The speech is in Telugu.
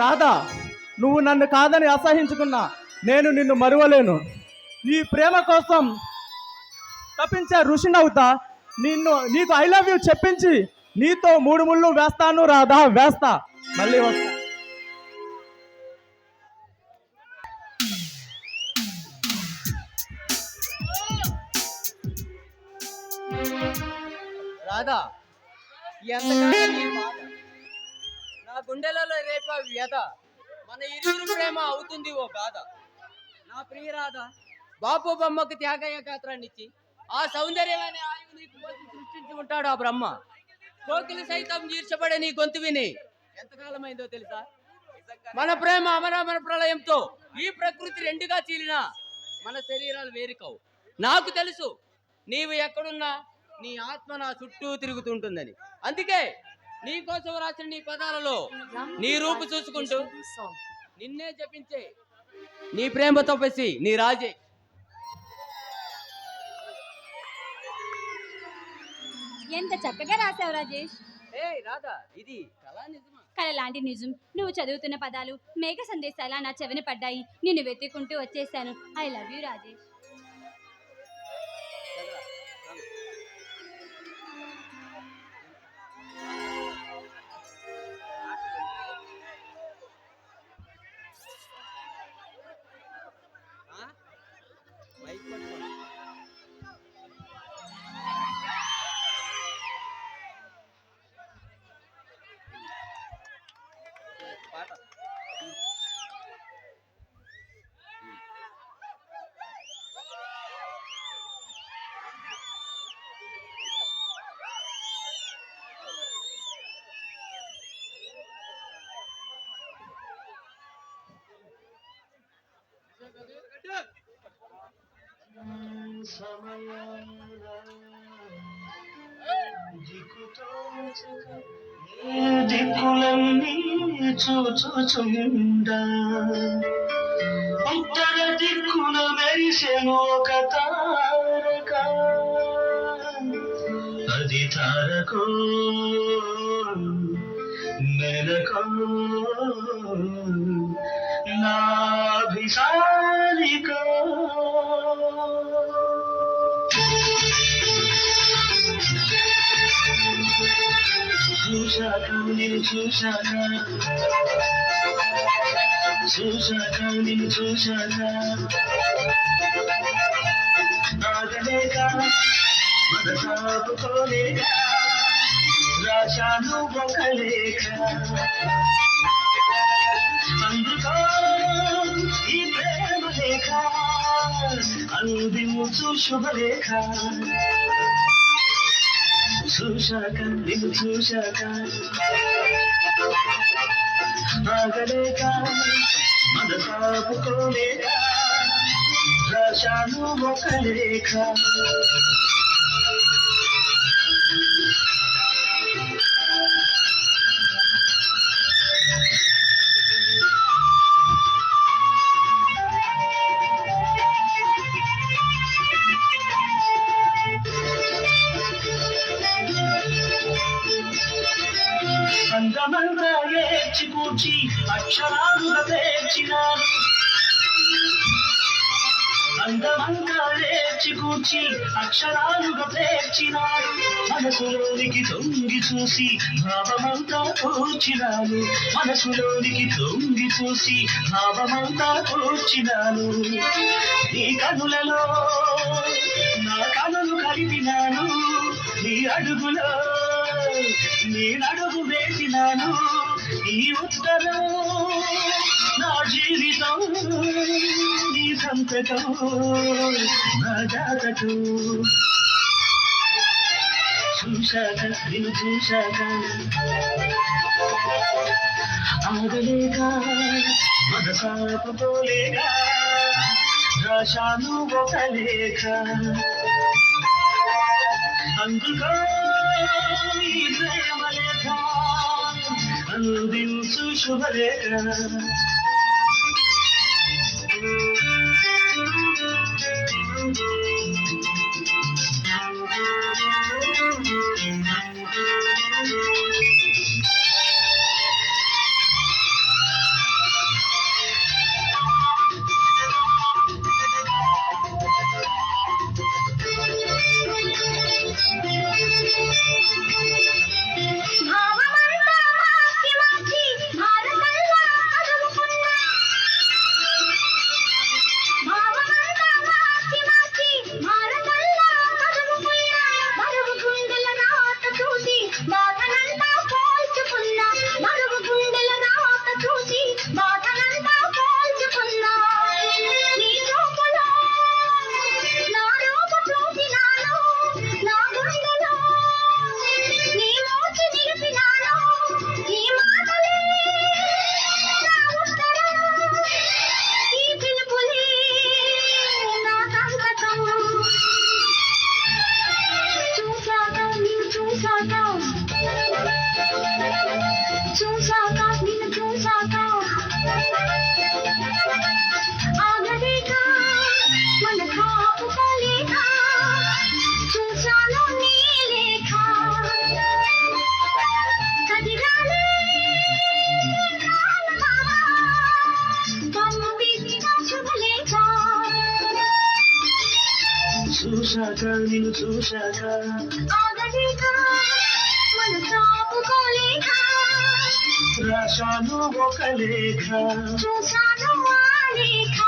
రాధా, నువ్వు నన్ను కాదని అసహించుకున్నా నేను నిన్ను మరువలేను. నీ ప్రేమ కోసం తప్పించే ఋషినవుతా. నీకు ఐ లవ్ యూ చెప్పించి నీతో 3 ముళ్ళు వేస్తాను రాధా, వేస్తా. మళ్ళీ వస్తా. రాధా, ఎంతకాలం నీ బాధ? నా గుండెలలో రేప వ్యధ, మన ఇరువురు ప్రేమ అవుతుంది ఓ గాథ. నా ప్రియ రాధా, బాపు బొమ్మకు త్యాగయ్య గాత్రాన్నిచ్చి ఆ సౌందర్యమైన ఆయువు నీకు పోసి సృష్టించి ఉంటాడు ఆ బ్రహ్మ. కోకిలి సైతం ఈర్చబడే నీ గొంతు విని ఎంతకాలమైందో తెలుసా? మన ప్రేమ అమరామర ప్రళయంతో ఈ ప్రకృతి రెండుగా చీలినా మన శరీరాలు వేరుకవు. నాకు తెలుసు నీవు ఎక్కడున్నా నీ ఆత్మ నా చుట్టూ తిరుగుతుంటుందని. అందుకే నీ కోసం రాసిన నీ పదాలలో నీ రూపు చూసుకుంటూ నిన్నే జపించే నీ ప్రేమ తపసి నీ రాజే. ఎంత చక్కగా రాసావు రాజేష్. రాధా, ఇది కళా నిజమా? కళ లాంటి నిజం. నువ్వు చదువుతున్న పదాలు మేఘ సందేశాలా నా చెవిన పడ్డాయి. నిన్ను వెతుక్కుంటూ వచ్చేసాను. I love you Rajesh. దిక్కులన్నీ చూచుచుండా ఉత్తర దిక్కున మెరిసెను ఒక తారక. అది తారకో మెలకో నాభిసారికో. చూశాక నిన్ను చూశాక నిన్ను చూశాక ఆగలేక మనసాపుకోలేక రాశాను ఒక లేఖ. అందుకో ఈ ప్రేమ లేఖ అందించు శుభలేఖ. చూశాక నిన్ను చూశాక ఆగలేక మనసాపుకోలేక రాశాను ఒక లేఖ. అందమంగా ఏడ్చి కూర్చి అక్షరాలుగా పేర్చినాను. అందమంగా ఏడ్చి కూర్చి అక్షరాలుగా పేర్చినాను. మనసులోనికి తొంగి చూసి భావమంతా కూర్చినాను. మనసులోనికి తొంగి చూసి భావమంతా కూర్చినాను. నీ కనులలో నా కనులు కలిపినాను. నీ అడుగులో నీ నడుగు వేసినాను. ఈ ఉత్తరం నా జీవితం, నీ సంతకం నా జాతకం. చూశాక నిన్ను చూశాక ఆగలేక మనసాపుకోలేక రాశాను ఒక లేఖ. అందుకో ఈ ప్రేమ లేఖ అందించు శుభలేఖ. చూశాను నీ లేఖ కదిరాలే పంపించిన శుభలేఖ చూశాక నిన్ను చూశాక ఆగలేక మనసాపుకోలేక రాశాను ఒక లేఖ చూశాను ఆ లేఖ